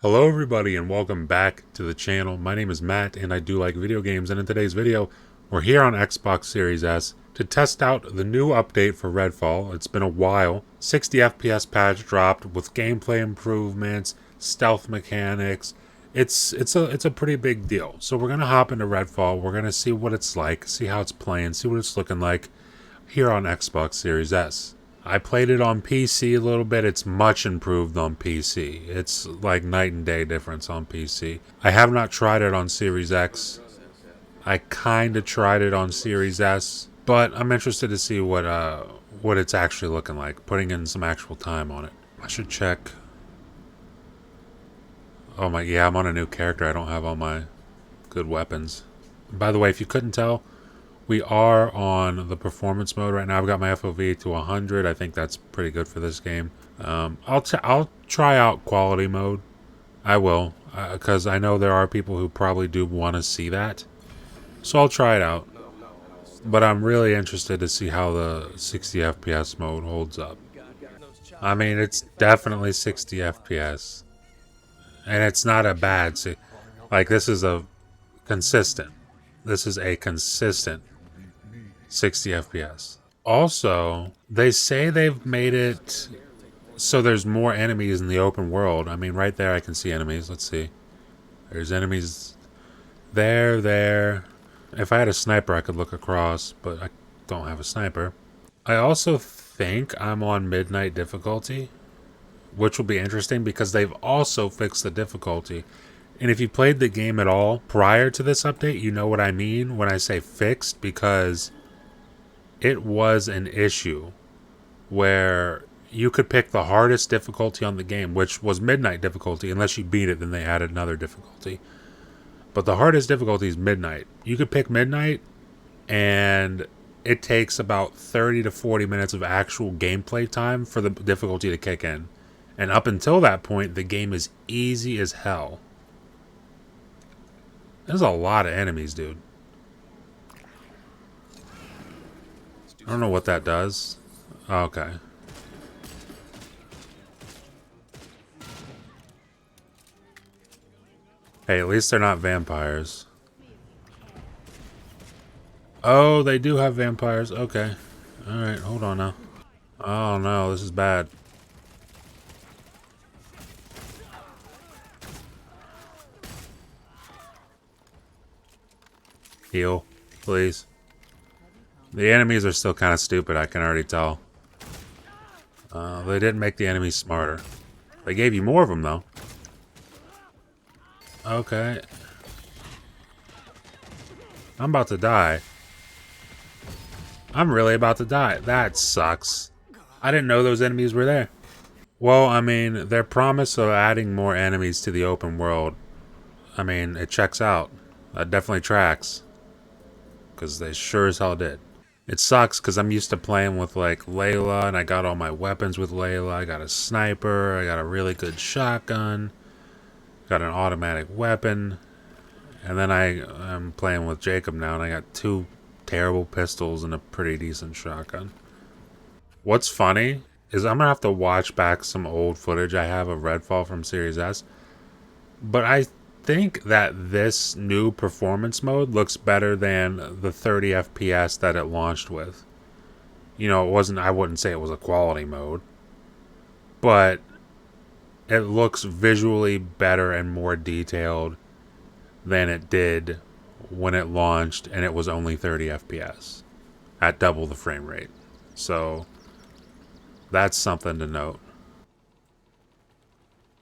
Hello everybody and welcome back to the channel. My name is Matt and I do like video games, and in today's video we're here on Xbox Series S to test out the new update for Redfall. It's been a while. 60 FPS patch dropped with gameplay improvements, stealth mechanics. It's a pretty big deal. So we're going to hop into Redfall. We're going to see what it's like, see how it's playing, see what it's looking like here on Xbox Series S. I played it on PC a little bit. It's much improved on PC. It's like night and day difference on PC. I have not tried it on Series X. I kind of tried it on Series S, but I'm interested to see what it's actually looking like, putting in some actual time on it. I should check. Oh my, yeah, I'm on a new character. I don't have all my good weapons. By the way, if you couldn't tell, we are on the performance mode right now. I've got my FOV to 100. I think that's pretty good for this game. I'll try out quality mode. I will, because I know there are people who probably do want to see that. So I'll try it out. But I'm really interested to see how the 60 FPS mode holds up. I mean, it's definitely 60 FPS. And it's not a bad... Like, this is a consistent. This is a consistent 60 FPS. Also, they say they've made it so there's more enemies in the open world. I mean, right there I can see enemies. Let's see. There's enemies there. If I had a sniper, I could look across, but I don't have a sniper. I also think I'm on midnight difficulty, which will be interesting because they've also fixed the difficulty. And if you played the game at all prior to this update, you know what I mean when I say fixed, because it was an issue where you could pick the hardest difficulty on the game, which was midnight difficulty. Unless you beat it, then they added another difficulty. But the hardest difficulty is midnight. You could pick midnight, and it takes about 30 to 40 minutes of actual gameplay time for the difficulty to kick in. And up until that point, the game is easy as hell. There's a lot of enemies, dude. I don't know what that does. Oh, okay. Hey, at least they're not vampires. Oh, they do have vampires. Okay. Alright, hold on now. Oh no, this is bad. Heal, please. The enemies are still kind of stupid, I can already tell. They didn't make the enemies smarter. They gave you more of them, though. Okay. I'm about to die. I'm really about to die. That sucks. I didn't know those enemies were there. Well, I mean, their promise of adding more enemies to the open world, I mean, it checks out. That definitely tracks. Because they sure as hell did. It sucks because I'm used to playing with like Layla, and I got all my weapons with Layla. I got a sniper, I got a really good shotgun, got an automatic weapon, and then I'm playing with Jacob now, and I got two terrible pistols and a pretty decent shotgun. What's funny is I'm gonna have to watch back some old footage I have of Redfall from Series S, but I think that this new performance mode looks better than the 30 FPS that it launched with. You know, I wouldn't say it was a quality mode, but it looks visually better and more detailed than it did when it launched and it was only 30 FPS at double the frame rate. So that's something to note.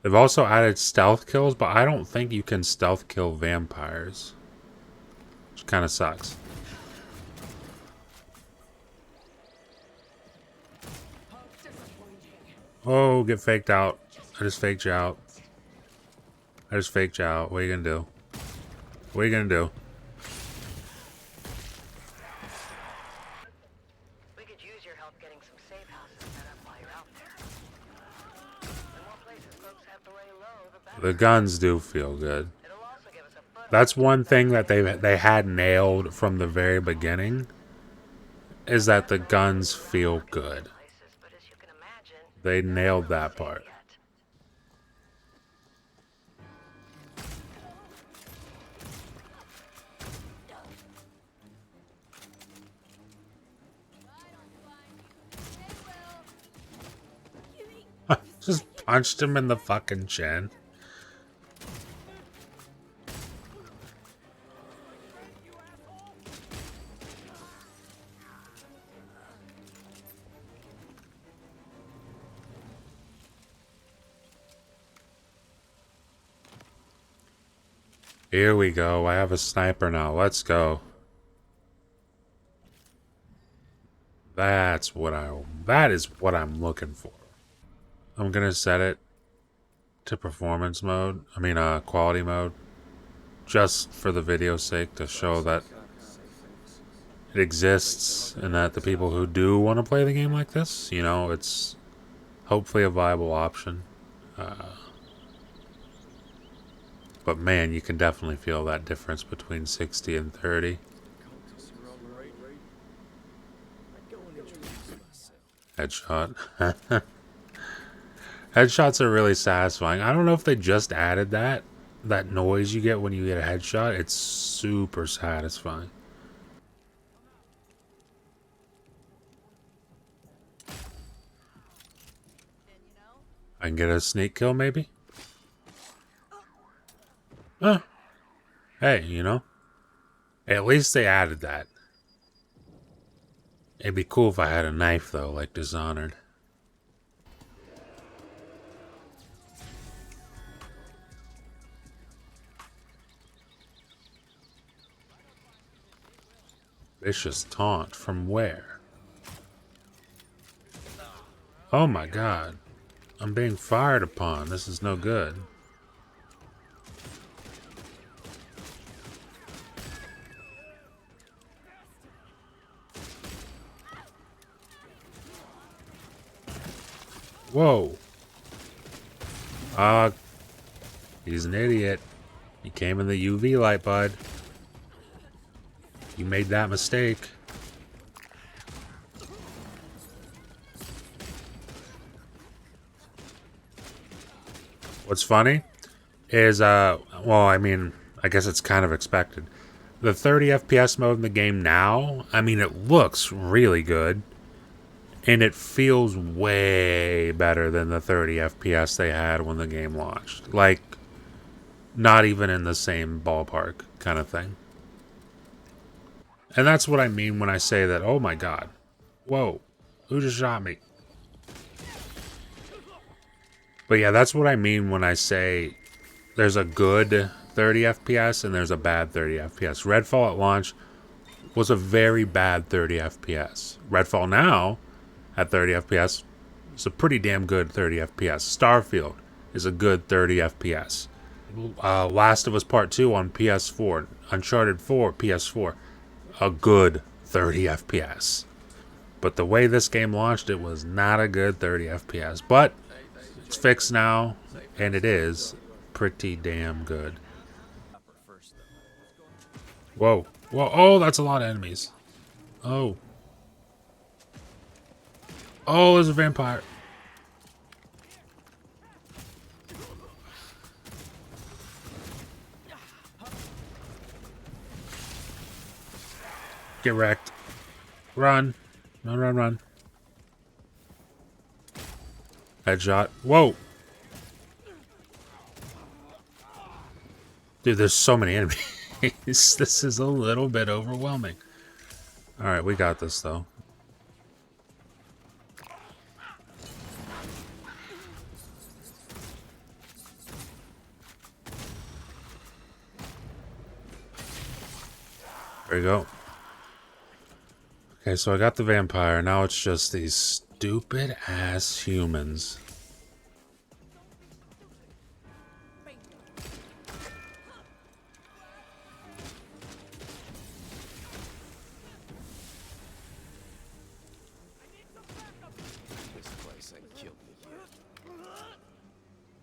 They've also added stealth kills, but I don't think you can stealth kill vampires, which kind of sucks. Oh, get faked out. I just faked you out. What are you gonna do? What are you gonna do? We could use your help getting some safe houses set up while you're out there. The more places folks have to lay low, the better. The guns do feel good. That's one thing that they had nailed from the very beginning, is that the guns feel good. They nailed that part. Punched him in the fucking chin. Here we go. I have a sniper now. Let's go. That is what I'm looking for. I'm gonna set it to performance mode. I mean, quality mode, just for the video's sake, to show that it exists and that the people who do want to play the game like this, you know, it's hopefully a viable option. But man, you can definitely feel that difference between 60 and 30. Headshot. Headshots are really satisfying. I don't know if they just added that noise you get when you get a headshot. It's super satisfying. I can get a sneak kill, maybe? Huh. Hey, you know? At least they added that. It'd be cool if I had a knife, though, like Dishonored. Vicious taunt from where? Oh my god. I'm being fired upon. This is no good. Whoa. He's an idiot. He came in the UV light, bud. You made that mistake. What's funny is, well, I mean, I guess it's kind of expected. The 30 FPS mode in the game now, I mean, it looks really good. And it feels way better than the 30 FPS they had when the game launched. Like, not even in the same ballpark kind of thing. And that's what I mean when I say that, oh my god. Whoa, who just shot me? But yeah, that's what I mean when I say there's a good 30 FPS and there's a bad 30 FPS. Redfall at launch was a very bad 30 FPS. Redfall now at 30 FPS is a pretty damn good 30 FPS. Starfield is a good 30 FPS. Last of Us Part 2 on PS4. Uncharted 4 PS4. A good 30 FPS. But the way this game launched, it was not a good 30 FPS. But it's fixed now, and it is pretty damn good. Whoa. Whoa. Oh, that's a lot of enemies. Oh. Oh, there's a vampire. Get wrecked. Run. Run, run, run. Headshot. Whoa. Dude, there's so many enemies. This is a little bit overwhelming. Alright, we got this, though. There you go. Okay, so I got the vampire. Now it's just these stupid-ass humans.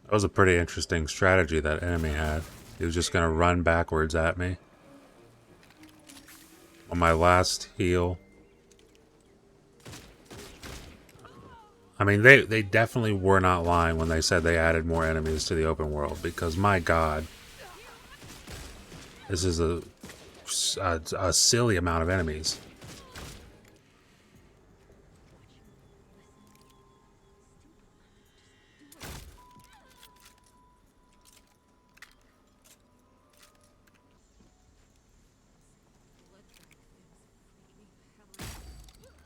That was a pretty interesting strategy that enemy had. He was just going to run backwards at me. On my last heal. I mean, they definitely were not lying when they said they added more enemies to the open world. Because, my god. This is a silly amount of enemies.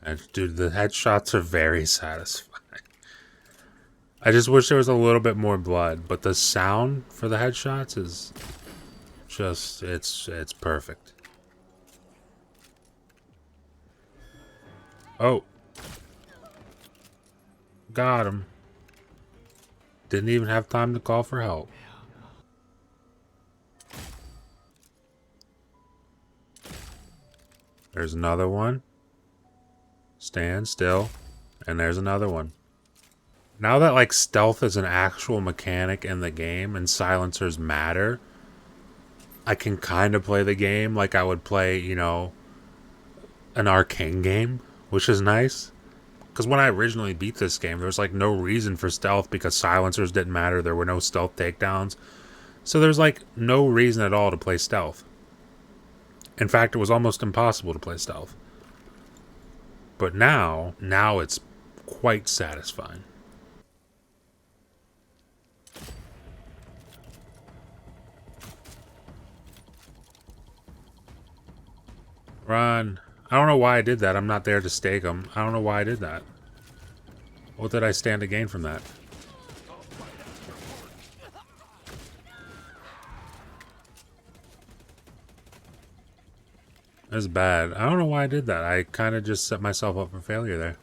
And dude, the headshots are very satisfying. I just wish there was a little bit more blood, but the sound for the headshots is just, it's perfect. Oh. Got him. Didn't even have time to call for help. There's another one. Stand still. And there's another one. Now that, like, stealth is an actual mechanic in the game and silencers matter, I can kind of play the game like I would play, you know, an arcane game, which is nice. Because when I originally beat this game, there was, like, no reason for stealth because silencers didn't matter. There were no stealth takedowns. So there's, like, no reason at all to play stealth. In fact, it was almost impossible to play stealth. But now it's quite satisfying. Run. I don't know why I did that. I'm not there to stake him. I don't know why I did that. What did I stand to gain from that? That's bad. I don't know why I did that. I kind of just set myself up for failure there.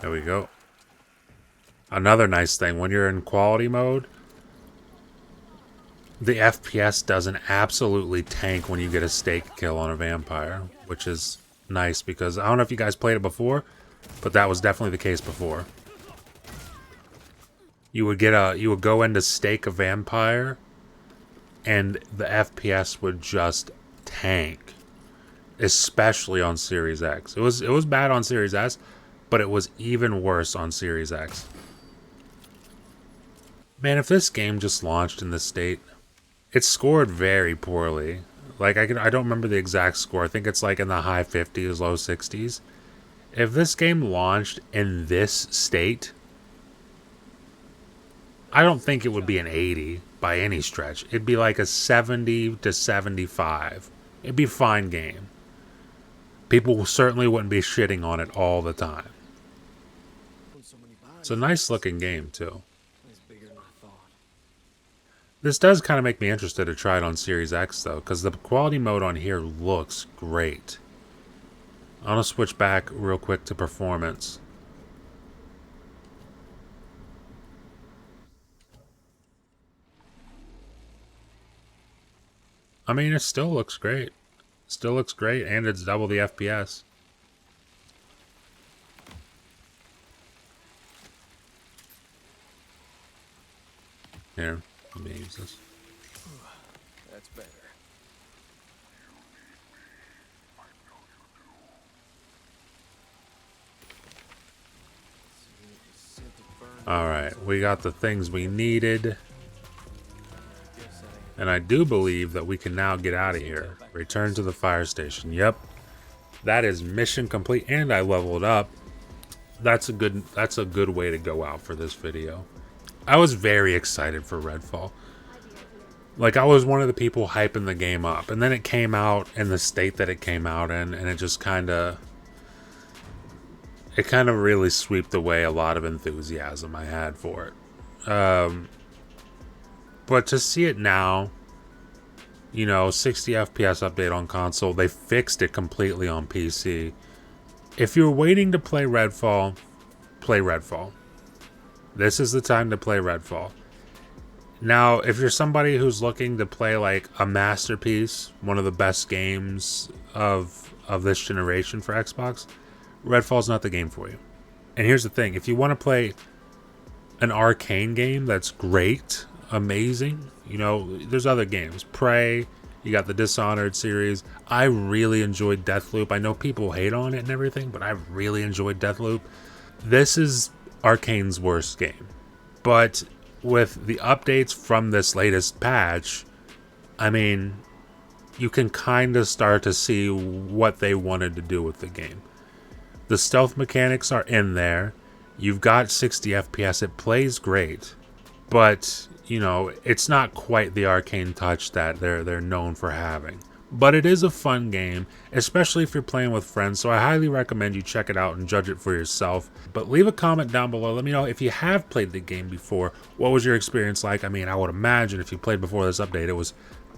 There we go. Another nice thing, when you're in quality mode, the FPS doesn't absolutely tank when you get a stake kill on a vampire, which is nice because I don't know if you guys played it before, but that was definitely the case before. You would go in to stake a vampire and the FPS would just tank, especially on Series X. It was bad on Series S, but it was even worse on Series X. Man, if this game just launched in this state, it scored very poorly. Like, I don't remember the exact score. I think it's like in the high 50s, low 60s. If this game launched in this state, I don't think it would be an 80 by any stretch. It'd be like a 70 to 75. It'd be a fine game. People certainly wouldn't be shitting on it all the time. It's a nice looking game, too. This does kind of make me interested to try it on Series X, though, because the quality mode on here looks great. I'm going to switch back real quick to performance. I mean, it still looks great. Still looks great, and it's double the FPS. Here, let me use this. That's better. Alright, we got the things we needed. And I do believe that we can now get out of here. Return to the fire station. Yep. That is mission complete, and I leveled up. That's a good way to go out for this video. I was very excited for Redfall. Like, I was one of the people hyping the game up, and then it came out in the state that it came out in, and it just kind of really swept away a lot of enthusiasm I had for it. But to see it now, you know, 60 FPS update on console, they fixed it completely on PC. If you're waiting to play Redfall, play Redfall. This is the time to play Redfall. Now, if you're somebody who's looking to play like a masterpiece, one of the best games of this generation for Xbox, Redfall's not the game for you. And here's the thing, if you want to play an arcane game that's great, amazing, you know, there's other games. Prey, you got the Dishonored series. I really enjoyed Deathloop. I know people hate on it and everything, but I really enjoyed Deathloop. This is Arcane's worst game. But with the updates from this latest patch, I mean, you can kind of start to see what they wanted to do with the game. The stealth mechanics are in there. You've got 60 FPS. It plays great. but you know, it's not quite the arcane touch that they're known for having. But it is a fun game, especially if you're playing with friends, so I highly recommend you check it out and judge it for yourself. But leave a comment down below. Let me know if you have played the game before. What was your experience like? I mean, I would imagine if you played before this update, it was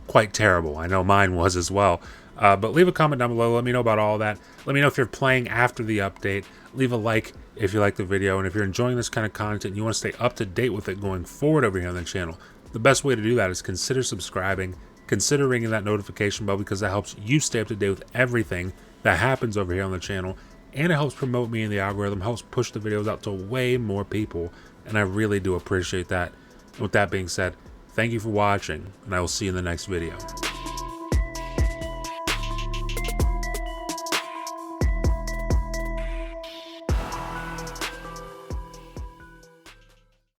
quite terrible. I know mine was as well. But leave a comment down below. Let me know about all that. Let me know if you're playing after the update. Leave a like if you like the video. And if you're enjoying this kind of content and you want to stay up to date with it going forward over here on the channel, the best way to do that is consider subscribing. Consider ringing that notification bell, because that helps you stay up to date with everything that happens over here on the channel. And it helps promote me in the algorithm, helps push the videos out to way more people. And I really do appreciate that. And with that being said, thank you for watching, and I will see you in the next video.